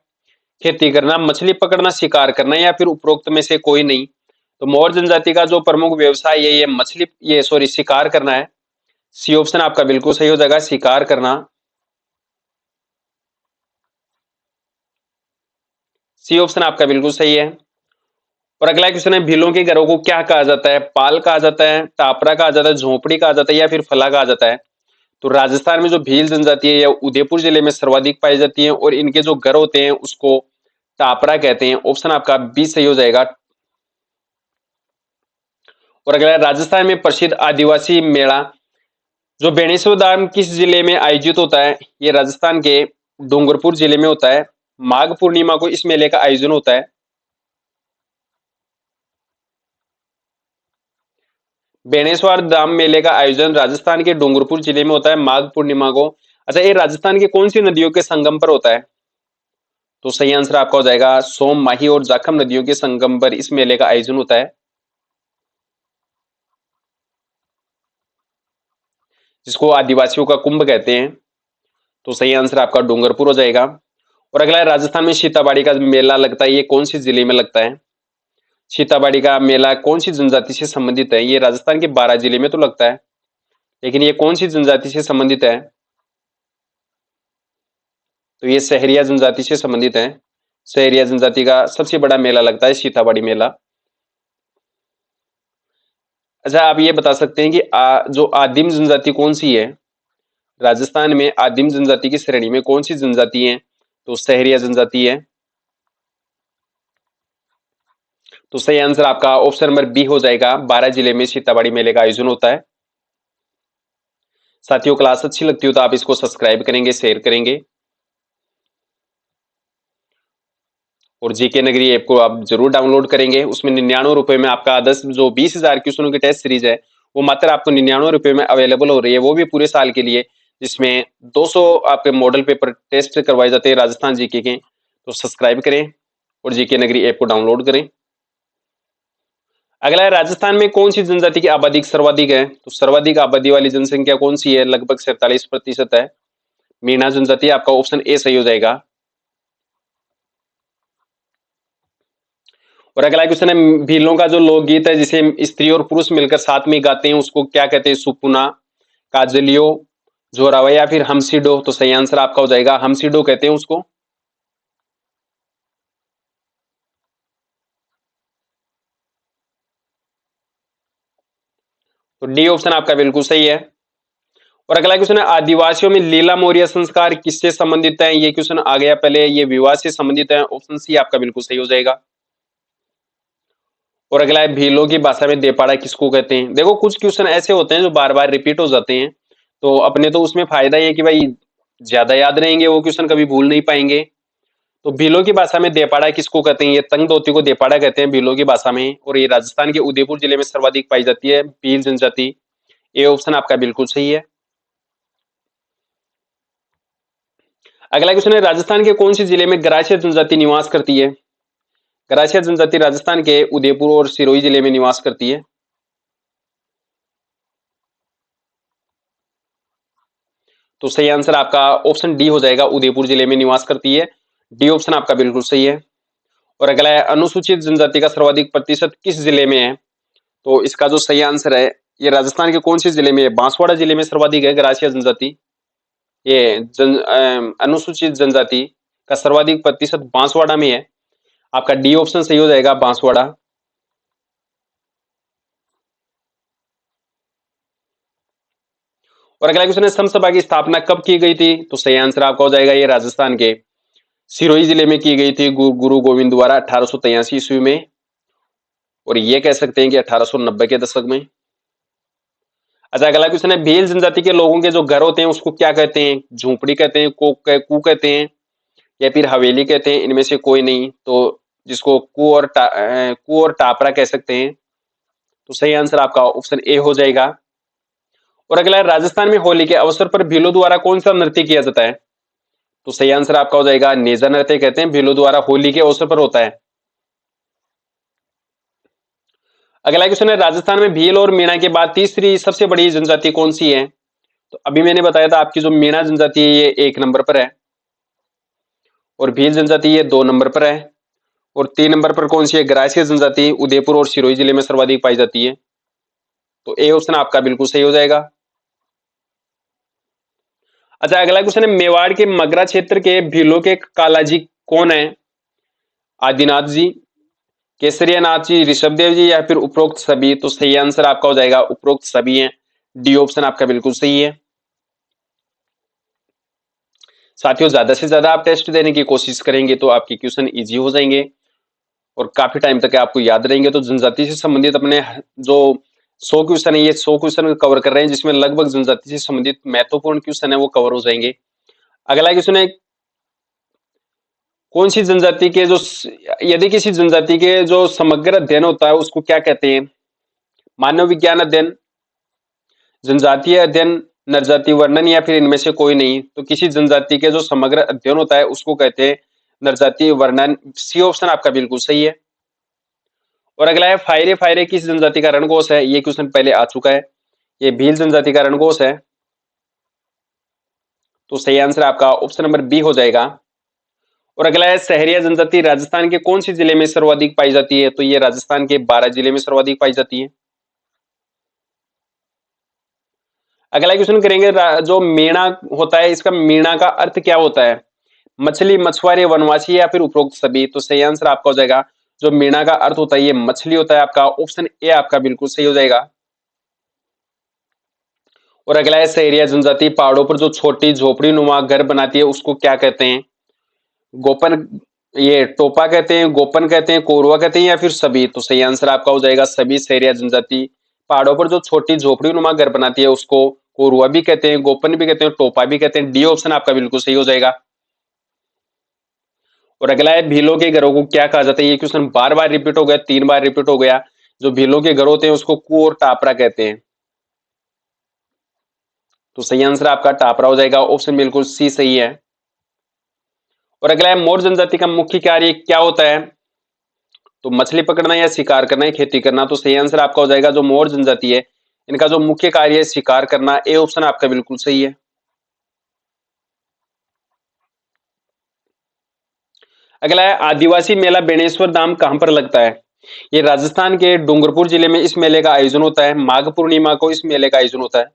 खेती करना, मछली पकड़ना, शिकार करना, या फिर उपरोक्त में से कोई नहीं। तो मोर जनजाति का जो प्रमुख व्यवसाय है ये मछली ये सॉरी शिकार करना है। सी ऑप्शन आपका बिल्कुल सही हो जाएगा, शिकार करना। सी ऑप्शन आपका बिल्कुल सही है। और अगला क्वेश्चन है, भीलों के घरों को क्या कहा जाता है? पाल कहा जाता है, टापरा कहा जाता है, झोपड़ी कहा जाता है, या फिर फला कहा जाता है। तो राजस्थान में जो भील जनजाति है यह उदयपुर जिले में सर्वाधिक पाई जाती है और इनके जो घर होते हैं उसको टापरा कहते हैं। ऑप्शन आपका बी सही हो जाएगा। और अगला, राजस्थान में प्रसिद्ध आदिवासी मेला जो बेणेश्वर धाम किस जिले में आयोजित होता है? ये राजस्थान के डूंगरपुर जिले में होता है। माघ पूर्णिमा को इस मेले का आयोजन होता है। बेणेश्वर धाम मेले का आयोजन राजस्थान के डूंगरपुर जिले में होता है माघ पूर्णिमा को। अच्छा, ये राजस्थान की कौन सी नदियों के संगम पर होता है? तो सही आंसर आपका हो जाएगा, सोम, माही और जाखम नदियों के संगम पर इस मेले का आयोजन होता है, जिसको आदिवासियों का कुंभ कहते हैं। तो सही आंसर आपका डूंगरपुर हो जाएगा। और अगला है, राजस्थान में सीताबाड़ी का मेला लगता है, ये कौन सी जिले में लगता है? सीताबाड़ी का मेला कौन सी जनजाति से संबंधित है? ये राजस्थान के बारां जिले में तो लगता है, लेकिन ये कौन सी जनजाति से संबंधित है? तो ये सहरिया जनजाति से संबंधित है। सहरिया जनजाति का सबसे बड़ा मेला लगता है सीताबाड़ी मेला। अच्छा, आप ये बता सकते हैं कि जो आदिम जनजाति कौन सी है? राजस्थान में आदिम जनजाति की श्रेणी में कौन सी जनजाति है? तो सहरिया जनजाति है। तो सही आंसर आपका ऑप्शन नंबर बी हो जाएगा, बारां जिले में सीताबाड़ी मेले का आयोजन होता है। साथियों, क्लास अच्छी लगती हो तो आप इसको सब्सक्राइब करेंगे, शेयर करेंगे और जीके नगरी ऐप को आप जरूर डाउनलोड करेंगे। उसमें 99 रुपए में आपका 10 जो 20,000 क्वेश्चनों की टेस्ट सीरीज है वो मात्र आपको 99 रुपए में अवेलेबल हो रही है, वो भी पूरे साल के लिए, जिसमें 200 आपके मॉडल पेपर टेस्ट करवाए जाते हैं राजस्थान जीके के। तो सब्सक्राइब करें और जीके नगरी ऐप को डाउनलोड करें। अगला है, राजस्थान में कौन सी जनजाति की आबादी सर्वाधिक है? तो सर्वाधिक आबादी वाली जनसंख्या कौन सी है? लगभग 47% है। मीणा जनजाति, आपका ऑप्शन ए सही हो जाएगा। और अगला क्वेश्चन है, भीलों का जो लोकगीत है जिसे स्त्री और पुरुष मिलकर साथ में गाते हैं उसको क्या कहते हैं? सुपुना, काजलियो, जोरावा, या फिर हमसीडो। तो सही आंसर आपका हो जाएगा, हमसीडो कहते हैं उसको। तो डी ऑप्शन आपका बिल्कुल सही है। और अगला क्वेश्चन है, आदिवासियों में लीला मौर्य संस्कार किससे संबंधित है? ये क्वेश्चन आ गया पहले, ये विवाह से संबंधित है। ऑप्शन सी आपका बिल्कुल सही हो जाएगा। और अगला है, भीलों की भाषा में देपाड़ा किसको कहते हैं? देखो कुछ क्वेश्चन ऐसे होते हैं जो बार बार रिपीट हो जाते हैं, तो अपने तो उसमें फायदा ये है कि भाई ज्यादा याद रहेंगे, वो क्वेश्चन कभी भूल नहीं पाएंगे। तो भीलों की भाषा में देपाड़ा किसको कहते हैं? ये तंग धोती को देपाड़ा कहते हैं भीलों की भाषा में, और ये राजस्थान के उदयपुर जिले में सर्वाधिक पाई जाती है भील जनजाति। ये ऑप्शन आपका बिल्कुल सही है। अगला क्वेश्चन है, राजस्थान के कौन से जिले में गरासिया जनजाति निवास करती है? गरासिया जनजाति राजस्थान के उदयपुर और सिरोही जिले में निवास करती है। तो सही आंसर आपका ऑप्शन डी हो जाएगा, उदयपुर जिले में निवास करती है। डी ऑप्शन आपका बिल्कुल सही है। और अगला है, अनुसूचित जनजाति का सर्वाधिक प्रतिशत किस जिले में है? तो इसका जो सही आंसर है, ये राजस्थान के कौन से जिले में है? बांसवाड़ा जिले में सर्वाधिक है गरासिया जनजाति। ये अनुसूचित जनजाति का सर्वाधिक प्रतिशत बांसवाड़ा में है। आपका डी ऑप्शन सही हो जाएगा, बांसवाड़ा। और अगला क्वेश्चन है, समसभा की स्थापना कब की गई थी? तो सही आंसर आपका हो जाएगा, ये राजस्थान के सिरोही जिले में की गई थी गुरु गोविंद द्वारा 1883 ईस्वी में। और ये कह सकते हैं कि 1890 के दशक में। अच्छा, अगला क्वेश्चन है, भील जनजाति के लोगों के जो घर होते हैं उसको क्या कहते हैं? झोपड़ी कहते हैं, कू कहते हैं, या फिर हवेली कहते हैं? इनमें से कोई नहीं, तो जिसको कू और टापरा कह सकते हैं। तो सही आंसर आपका ऑप्शन ए हो जाएगा। और अगला है, राजस्थान में होली के अवसर पर भीलों द्वारा कौन सा नृत्य किया जाता है? तो सही आंसर आपका हो जाएगा, नेजा नृत्य कहते हैं भीलों द्वारा होली के अवसर पर होता है। अगला क्वेश्चन है, राजस्थान में भील और मीणा के बाद तीसरी सबसे बड़ी जनजाति कौन सी है? तो अभी मैंने बताया था आपकी जो मीणा जनजाति है ये 1 नंबर पर है, और भील जनजाति ये 2 नंबर पर है, और 3 नंबर पर कौन सी है? ग्रासीय जनजाति उदयपुर और सिरोही जिले में सर्वाधिक पाई जाती है। तो ए ऑप्शन आपका बिल्कुल सही हो जाएगा। अच्छा, अगला क्वेश्चन है, मेवाड़ के मगरा क्षेत्र के भीलों के कालाजी कौन है? आदिनाथ जी, केसरिया नाथ जी, ऋषभदेव जी, या फिर उपरोक्त सभी? तो सही आंसर आपका हो जाएगा, उपरोक्त सभी है। डी ऑप्शन आपका बिल्कुल सही है। साथियों, ज्यादा से ज्यादा आप टेस्ट देने की कोशिश करेंगे तो आपके क्वेश्चन इजी हो जाएंगे और काफी टाइम तक आपको याद रहेंगे। तो जनजाति से संबंधित अपने जो 100 क्वेश्चन है, ये 100 क्वेश्चन कवर कर रहे हैं, जिसमें लगभग जनजाति से संबंधित महत्वपूर्ण क्वेश्चन है वो कवर हो जाएंगे। अगला क्वेश्चन है, कौन सी जनजाति के जो यदि किसी जनजाति के जो समग्र अध्ययन होता है उसको क्या कहते हैं? मानव विज्ञान अध्ययन, जनजातीय अध्ययन, नरजाति वर्णन, या फिर इनमें से कोई नहीं? तो किसी जनजाति के जो समग्र अध्ययन होता है उसको कहते हैं नरजातीय वर्णन। सी ऑप्शन आपका बिल्कुल सही है। और अगला है, फायरे फायरे किस जनजाति का रणघोष है? ये क्वेश्चन पहले आ चुका है, ये भील जनजाति का रणघोष है। तो सही आंसर आपका ऑप्शन नंबर बी हो जाएगा। और अगला है, सहरिया जनजाति राजस्थान के कौन से जिले में सर्वाधिक पाई जाती है? तो ये राजस्थान के 12 जिले में सर्वाधिक पाई जाती है। अगला क्वेश्चन करेंगे, जो मीणा होता है इसका मीणा का अर्थ क्या होता है? मछली, मछुआरे, वनवासी, या फिर उपरोक्त सभी? तो सही आंसर आपका हो जाएगा, जो मीणा का अर्थ होता है ये मछली होता है। आपका ऑप्शन ए आपका बिल्कुल सही हो जाएगा। और अगला है, सहरिया जनजाति पहाड़ों पर जो छोटी झोपड़ी नुमा घर बनाती है उसको क्या कहते हैं? गोपन, ये टोपा कहते हैं, गोपन कहते हैं, कोरवा कहते हैं, या फिर सभी? तो सही आंसर आपका हो जाएगा सभी। सहरिया जनजाति पहाड़ों पर जो छोटी झोपड़ी नुमा घर बनाती है उसको कोरवा भी कहते हैं, गोपन भी कहते हैं, टोपा भी कहते हैं। डी ऑप्शन आपका बिल्कुल सही हो जाएगा। और अगला है, भीलों के घरों को क्या कहा जाता है? ये क्वेश्चन बार बार रिपीट हो गया, 3 बार रिपीट हो गया। जो भीलों के घर होते हैं उसको कू और टापरा कहते हैं। तो सही आंसर आपका टापरा हो जाएगा, ऑप्शन बिल्कुल सी सही है। और अगला है, मोर जनजाति का मुख्य कार्य क्या होता है? तो मछली पकड़ना, या शिकार करना, या खेती करना? तो सही आंसर आपका हो जाएगा, जो मोर जनजाति है इनका जो मुख्य कार्य है शिकार करना। ए ऑप्शन आपका बिल्कुल सही है। अगला है, आदिवासी मेला बेणेश्वर धाम कहां पर लगता है? ये राजस्थान के डूंगरपुर जिले में इस मेले का आयोजन होता है। माघ पूर्णिमा को इस मेले का आयोजन होता है।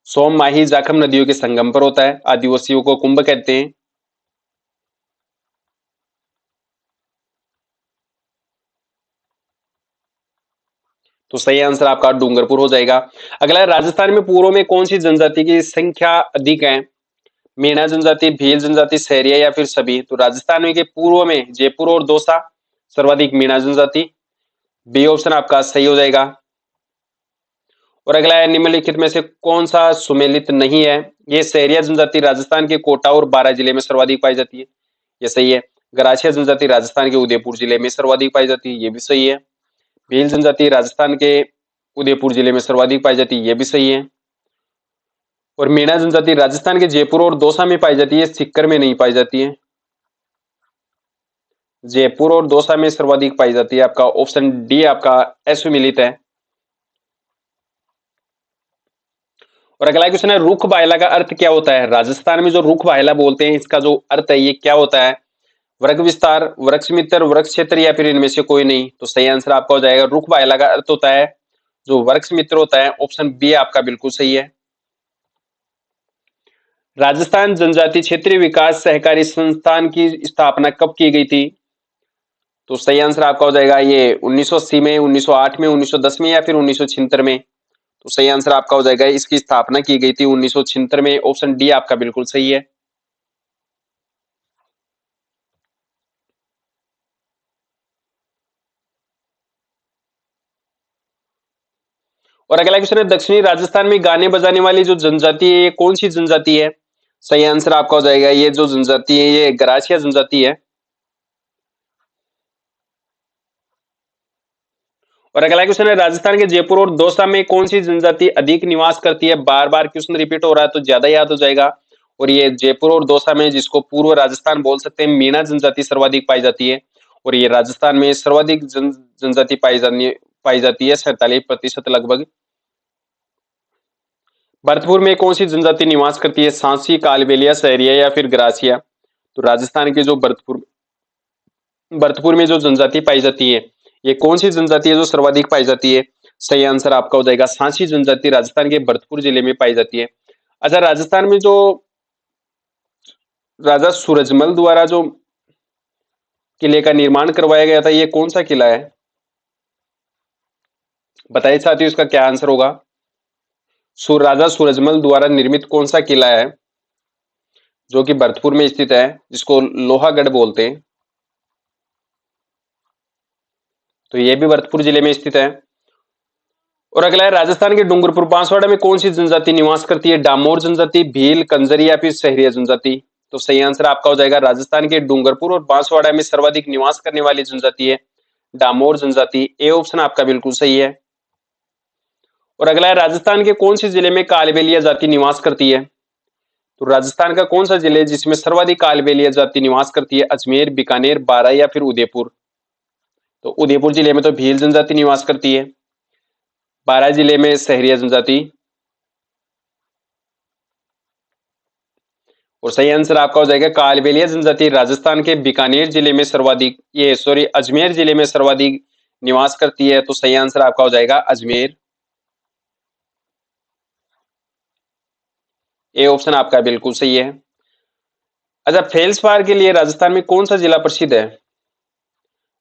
सोम, माही, जाखम नदियों के संगम पर होता है। आदिवासियों को कुंभ कहते हैं। तो सही आंसर आपका डूंगरपुर हो जाएगा। अगला है, राजस्थान में पूर्व में कौन सी जनजाति की संख्या अधिक है? मीणा जनजाति, भील जनजाति, सहरिया या फिर सभी? तो राजस्थान में के पूर्व में जयपुर और दौसा, सर्वाधिक मीणा जनजाति। बी ऑप्शन आपका सही हो जाएगा। और अगला है, निम्नलिखित में से कौन सा सुमेलित नहीं है? ये सहरिया जनजाति राजस्थान के कोटा और बारां जिले में सर्वाधिक पाई जाती है, ये सही है। गरासिया जनजाति राजस्थान के उदयपुर जिले में सर्वाधिक पाई जाती है, ये भी सही है। भील जनजाति राजस्थान के उदयपुर जिले में सर्वाधिक पाई जाती है, ये भी सही है। और मीणा जनजाति राजस्थान के जयपुर और दौसा में पाई जाती है, सीकर में नहीं पाई जाती है। जयपुर और दौसा में सर्वाधिक पाई जाती है, आपका ऑप्शन डी आपका असुमिलित है। और अगला क्वेश्चन है, रुख बायला का अर्थ क्या होता है? राजस्थान में जो रुख बायला बोलते हैं, इसका जो अर्थ है ये क्या होता है? वर्ग विस्तार, वृक्ष मित्र, वृक्ष क्षेत्र या फिर इनमें से कोई नहीं? तो सही आंसर आपका हो जाएगा, रुख बायला का अर्थ होता है जो वृक्ष मित्र होता है। ऑप्शन बी आपका बिल्कुल सही है। राजस्थान जनजाति क्षेत्रीय विकास सहकारी संस्थान की स्थापना कब की गई थी? तो सही आंसर आपका हो जाएगा ये 1980 में, 1908 में, 1910 में या फिर 1976 में? तो सही आंसर आपका हो जाएगा, इसकी स्थापना की गई थी 1976 में। ऑप्शन डी आपका बिल्कुल सही है। और अगला क्वेश्चन है, दक्षिणी राजस्थान में गाने बजाने वाली जो जनजाति है ये कौन सी जनजाति है? सही आंसर आपका हो जाएगा, ये जो जनजाति है ये गरासिया जनजाति है। और अगला क्वेश्चन है, राजस्थान के जयपुर और दौसा में कौन सी जनजाति अधिक निवास करती है? बार बार क्वेश्चन रिपीट हो रहा है तो ज्यादा याद हो जाएगा। और ये जयपुर और दौसा में, जिसको पूर्व राजस्थान बोल सकते हैं, मीणा जनजाति सर्वाधिक पाई जाती है। और ये राजस्थान में सर्वाधिक जनजाति पाई जाती है, 47% लगभग। भरतपुर में कौन सी जनजाति निवास करती है? सांसी, कालबेलिया, सहरिया या फिर ग्रासिया? तो राजस्थान के जो भरतपुर में जो जनजाति पाई जाती है, ये कौन सी जनजाति है जो सर्वाधिक पाई जाती है? सही आंसर आपका हो जाएगा, सांसी जनजाति राजस्थान के भरतपुर जिले में पाई जाती है। अच्छा, राजस्थान में जो राजा सूरजमल द्वारा जो किले का निर्माण करवाया गया था, ये कौन सा किला है? बताइए साथियों, इसका क्या आंसर होगा? राजा सूरजमल द्वारा निर्मित कौन सा किला है जो कि भरतपुर में स्थित है, जिसको लोहागढ़ बोलते हैं? तो ये भी भरतपुर जिले में स्थित है। और अगला है, राजस्थान के डूंगरपुर बांसवाड़ा में कौन सी जनजाति निवास करती है? डामोर जनजाति, भील, कंजरी या फिर सहरिया जनजाति? तो सही आंसर आपका हो जाएगा, राजस्थान के डूंगरपुर और बांसवाड़ा में सर्वाधिक निवास करने वाली जनजाति है डामोर जनजाति। ए ऑप्शन आपका बिल्कुल सही है। और अगला है, राजस्थान के कौन से जिले में कालबेलिया जाति निवास करती है? तो राजस्थान का कौन सा जिले जिसमें सर्वाधिक कालबेलिया जाति निवास करती है? अजमेर, बीकानेर, बारां या फिर उदयपुर? तो उदयपुर जिले में तो भील जनजाति निवास करती है, बारां जिले में सहरिया जनजाति। और सही आंसर आपका हो जाएगा, कालबेलिया जनजाति राजस्थान के बीकानेर जिले में सर्वाधिक, अजमेर जिले में सर्वाधिक निवास करती है। तो सही आंसर आपका हो जाएगा अजमेर। ए ऑप्शन आपका बिल्कुल सही है। अच्छा, फेल्सपार के लिए राजस्थान में कौन सा जिला प्रसिद्ध है?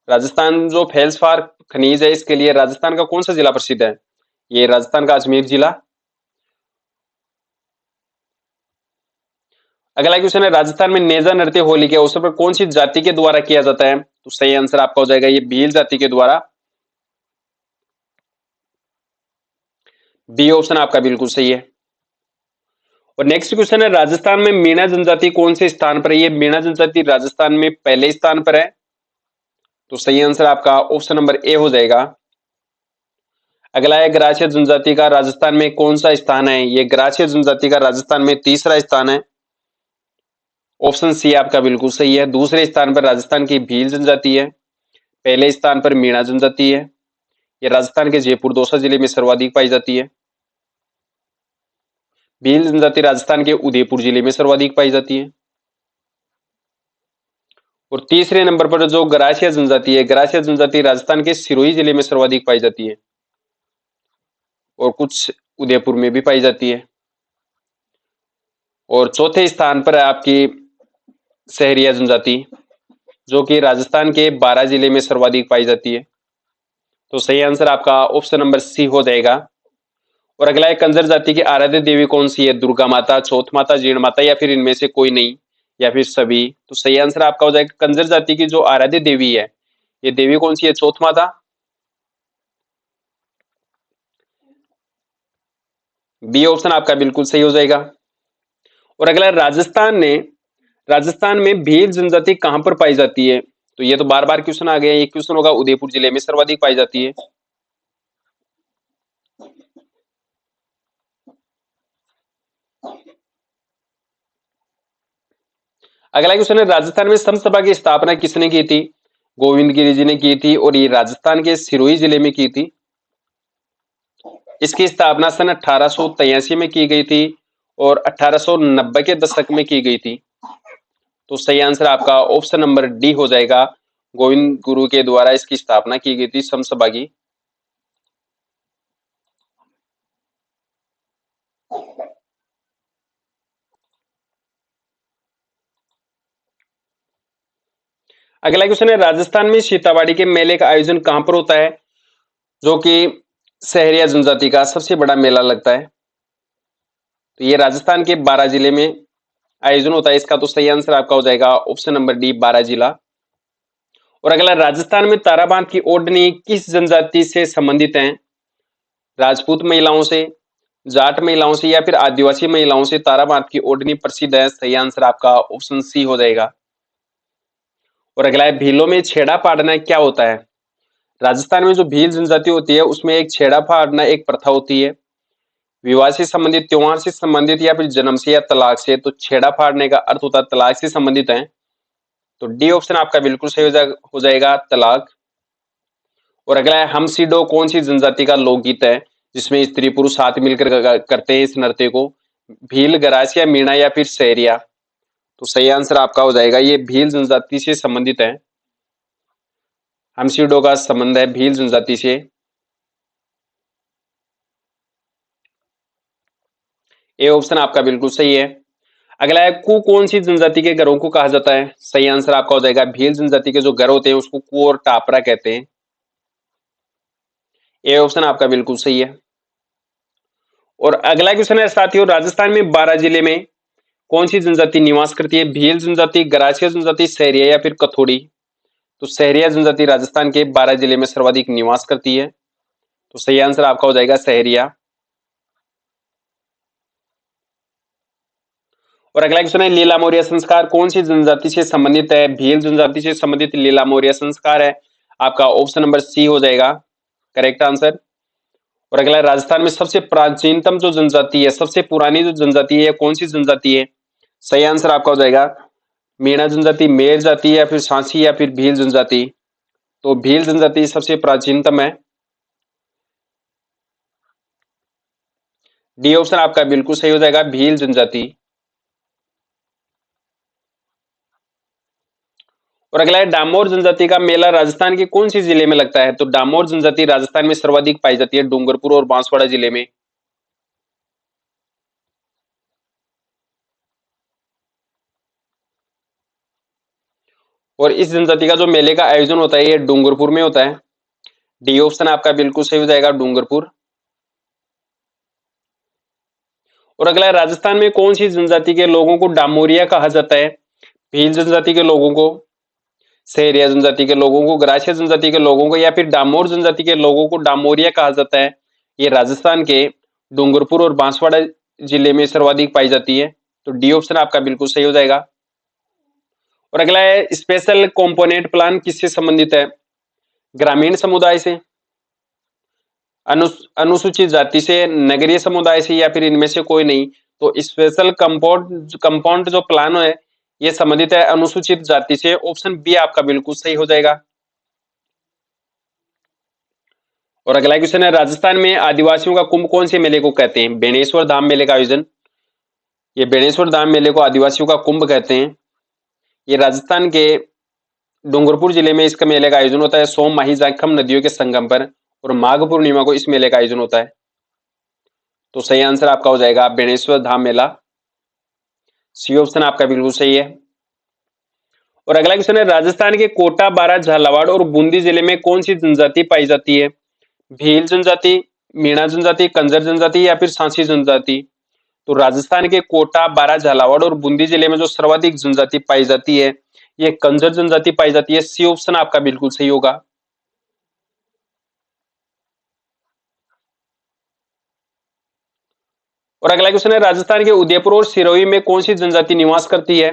राजस्थान जो फेल्सपार खनिज है, इसके लिए राजस्थान का कौन सा जिला प्रसिद्ध है? ये राजस्थान का अजमेर जिला। अगला क्वेश्चन है, राजस्थान में नेजा नृत्य होली के अवसर पर कौन सी जाति के द्वारा किया जाता है? तो सही आंसर आपका हो जाएगा, ये भील जाति के द्वारा। बी ऑप्शन आपका बिल्कुल सही है। और नेक्स्ट क्वेश्चन है, राजस्थान में मीणा जनजाति कौन से स्थान पर है? ये मीणा जनजाति राजस्थान में पहले स्थान पर है। तो सही आंसर आपका ऑप्शन नंबर ए हो जाएगा। अगला है, ग्रासिया जनजाति का राजस्थान में कौन सा स्थान है? ये ग्रासिया जनजाति का राजस्थान में तीसरा स्थान है। ऑप्शन सी आपका बिल्कुल सही है। दूसरे स्थान पर राजस्थान की भील जनजाति है, पहले स्थान पर मीणा जनजाति है। ये राजस्थान के जयपुर दौसा जिले में सर्वाधिक पाई जाती है। भील जनजाति राजस्थान के उदयपुर जिले में सर्वाधिक पाई जाती है। और तीसरे नंबर पर जो गरासिया जनजाति है, गरासिया जनजाति राजस्थान के सिरोही जिले में सर्वाधिक पाई जाती है और कुछ उदयपुर में भी पाई जाती है। और चौथे स्थान पर है आपकी सहरिया जनजाति, जो कि राजस्थान के बारां जिले में सर्वाधिक पाई जाती है। तो सही आंसर आपका ऑप्शन नंबर सी हो जाएगा। और अगला है, कंजर जाति की आराध्य देवी कौन सी है? दुर्गा माता, चौथ माता, जीण माता या फिर इनमें से कोई नहीं या फिर सभी? तो सही आंसर आपका हो जाएगा कंजर जाति की जो आराध्य देवी है, ये देवी कौन सी है? चौथ माता। बी ऑप्शन आपका बिल्कुल सही हो जाएगा। और अगला, राजस्थान में भील जनजाति कहां पर पाई जाती है? तो ये तो बार बार क्वेश्चन आ गया, ये क्वेश्चन होगा उदयपुर जिले में सर्वाधिक पाई जाती है। अगला क्वेश्चन है, राजस्थान में संत सभा की स्थापना किसने की थी? गोविंद गिरी जी ने की थी और ये राजस्थान के सिरोही जिले में की थी। इसकी स्थापना सन 1883 में की गई थी और 1890 के दशक में की गई थी। तो सही आंसर आपका ऑप्शन नंबर डी हो जाएगा। गोविंद गुरु के द्वारा इसकी स्थापना की गई थी संत सभा की। अगला क्वेश्चन है, राजस्थान में सीतावाड़ी के मेले का आयोजन कहां पर होता है? जो कि सहरिया जनजाति का सबसे बड़ा मेला लगता है। तो ये राजस्थान के 12 जिले में आयोजन होता है इसका। तो सही आंसर आपका हो जाएगा ऑप्शन नंबर डी, 12 जिला। और अगला, राजस्थान में ताराबांध की ओढ़नी किस जनजाति से संबंधित है? राजपूत महिलाओं से, जाट महिलाओं से या फिर आदिवासी महिलाओं से ताराबांध की ओढ़नी प्रसिद्ध है? सही आंसर आपका ऑप्शन सी हो जाएगा। और अगला है, भीलों में छेड़ा फाड़ना क्या होता है? राजस्थान में जो भील जनजाति होती है उसमें एक छेड़ा फाड़ना एक प्रथा होती है। विवाह से संबंधित, त्योहार से संबंधित या फिर जन्म से या तलाक से। तो छेड़ा फाड़ने का अर्थ होता है तलाक से संबंधित है। तो डी ऑप्शन आपका बिल्कुल सही हो जाएगा, तलाक। और अगला है, हमसीडो कौन सी जनजाति का लोकगीत है जिसमें स्त्री पुरुष साथ मिलकर करते हैं इस नृत्य को? भील, गरासिया, मीणा या फिर सहरिया? तो सही आंसर आपका हो जाएगा, ये भील जनजाति से संबंधित है। हमसीडो का संबंध है भील जनजाति से। ए ऑप्शन आपका बिल्कुल सही है। अगला है, कु कौन सी जनजाति के घरों को कहा जाता है? सही आंसर आपका हो जाएगा, भील जनजाति के जो घर होते हैं उसको कु और टापरा कहते हैं। ए ऑप्शन आपका बिल्कुल सही है। और अगला क्वेश्चन है साथियों, राजस्थान में 12 जिले में कौन सी जनजाति निवास करती है? भील जनजाति, गरासिया जनजाति, सहरिया या फिर कथोड़ी? तो सहरिया जनजाति राजस्थान के 12 जिले में सर्वाधिक निवास करती है। तो सही आंसर आपका हो जाएगा सहरिया। और अगला क्वेश्चन है, लीला मौर्य संस्कार कौन सी जनजाति से संबंधित है? भील जनजाति से संबंधित लीला मौर्य संस्कार है। आपका ऑप्शन नंबर सी हो जाएगा करेक्ट आंसर। और अगला, राजस्थान में सबसे प्राचीनतम जो जनजाति है, सबसे पुरानी जो जनजाति है कौन सी जनजाति है? सही आंसर आपका हो जाएगा मीणा जनजाति, मेर जाति या फिर सांसी या फिर भील जनजाति? तो भील जनजाति सबसे प्राचीनतम है। डी ऑप्शन आपका बिल्कुल सही हो जाएगा, भील जनजाति। और अगला है, डामोर जनजाति का मेला राजस्थान के कौन सी जिले में लगता है? तो डामोर जनजाति राजस्थान में सर्वाधिक पाई जाती है डूंगरपुर और बांसवाड़ा जिले में। और इस जनजाति का जो मेले का आयोजन होता है ये डूंगरपुर में होता है। डी ऑप्शन आपका बिल्कुल सही हो जाएगा, डूंगरपुर। और अगला है, राजस्थान में कौन सी जनजाति के लोगों को डामोरिया कहा जाता है? भील जनजाति के लोगों को, सहरिया जनजाति के लोगों को, गरासिया जनजाति के लोगों को या फिर डामोर जनजाति के लोगों को डामोरिया कहा जाता है? ये राजस्थान के डूंगरपुर और बांसवाड़ा जिले में सर्वाधिक पाई जाती है। तो डी ऑप्शन आपका बिल्कुल सही हो जाएगा। और अगला है, स्पेशल कंपोनेंट प्लान किससे संबंधित है? ग्रामीण समुदाय से, अनुसूचित जाति से, नगरीय समुदाय से या फिर इनमें से कोई नहीं? तो स्पेशल कंपाउंड जो प्लान है ये संबंधित है अनुसूचित जाति से। ऑप्शन बी आपका बिल्कुल सही हो जाएगा। और अगला क्वेश्चन है, राजस्थान में आदिवासियों का कुंभ कौन से मेले को कहते हैं? बेणेश्वर धाम मेले का आयोजन, ये बेणेश्वर धाम मेले को आदिवासियों का कुंभ कहते हैं। ये राजस्थान के डूंगरपुर जिले में इसका मेले का आयोजन होता है सोम माही जाखम नदियों के संगम पर, और माघ पूर्णिमा को इस मेले का आयोजन होता है। तो सही आंसर आपका हो जाएगा बेणेश्वर धाम मेला। सी ऑप्शन आपका बिल्कुल सही है। और अगला क्वेश्चन है, राजस्थान के कोटा, बारां, झालावाड़ और बूंदी जिले में कौन सी जनजाति पाई जाती है? भील जनजाति, मीणा जनजाति, कंजर जनजाति या फिर सांसी जनजाति? तो राजस्थान के कोटा, बारां, झालावाड़ और बूंदी जिले में जो सर्वाधिक जनजाति पाई जाती है, ये कंजर जनजाति पाई जाती है। सी ऑप्शन आपका बिल्कुल सही होगा। और अगला क्वेश्चन है, राजस्थान के उदयपुर और सिरोही में कौन सी जनजाति निवास करती है?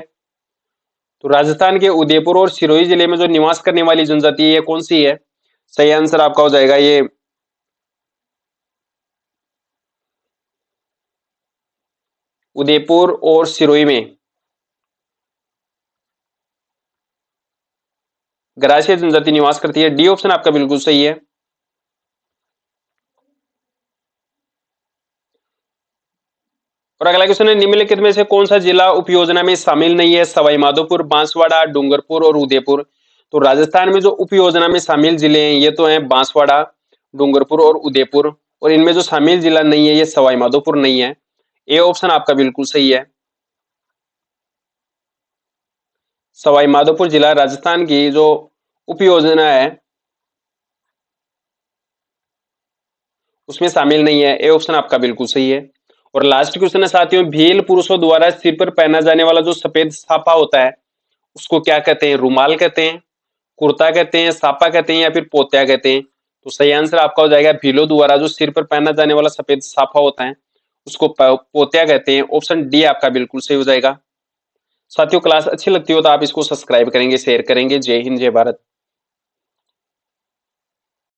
तो राजस्थान के उदयपुर और सिरोही जिले में जो निवास करने वाली जनजाति है, कौन सी है? सही आंसर आपका हो जाएगा ये उदयपुर और सिरोही में गरासिया जनजाति निवास करती है। डी ऑप्शन आपका बिल्कुल सही है। और अगला क्वेश्चन है, निम्नलिखित में से कौन सा जिला उपयोजना में शामिल नहीं है? सवाई माधोपुर, बांसवाड़ा, डूंगरपुर और उदयपुर। तो राजस्थान में जो उपयोजना में शामिल जिले हैं, ये तो हैं बांसवाड़ा, डूंगरपुर और उदयपुर। और इनमें जो शामिल जिला नहीं है, ये सवाई माधोपुर नहीं है। ए ऑप्शन आपका बिल्कुल सही है। सवाई माधोपुर जिला राजस्थान की जो उपयोजना है उसमें शामिल नहीं है। ए ऑप्शन आपका बिल्कुल सही है। और लास्ट क्वेश्चन है साथियों, भील पुरुषों द्वारा सिर पर पहना जाने वाला जो सफेद साफा होता है, उसको क्या कहते हैं? रुमाल कहते हैं, कुर्ता कहते हैं, सापा कहते हैं या फिर पोत्या कहते हैं? तो सही आंसर आपका हो जाएगा, भीलों द्वारा जो सिर पर पहना जाने वाला सफेद साफा होता है उसको पोत्या कहते हैं। ऑप्शन डी आपका बिल्कुल सही हो जाएगा। साथियों, क्लास अच्छी लगती हो तो आप इसको सब्सक्राइब करेंगे, शेयर करेंगे। जय हिंद, जय भारत।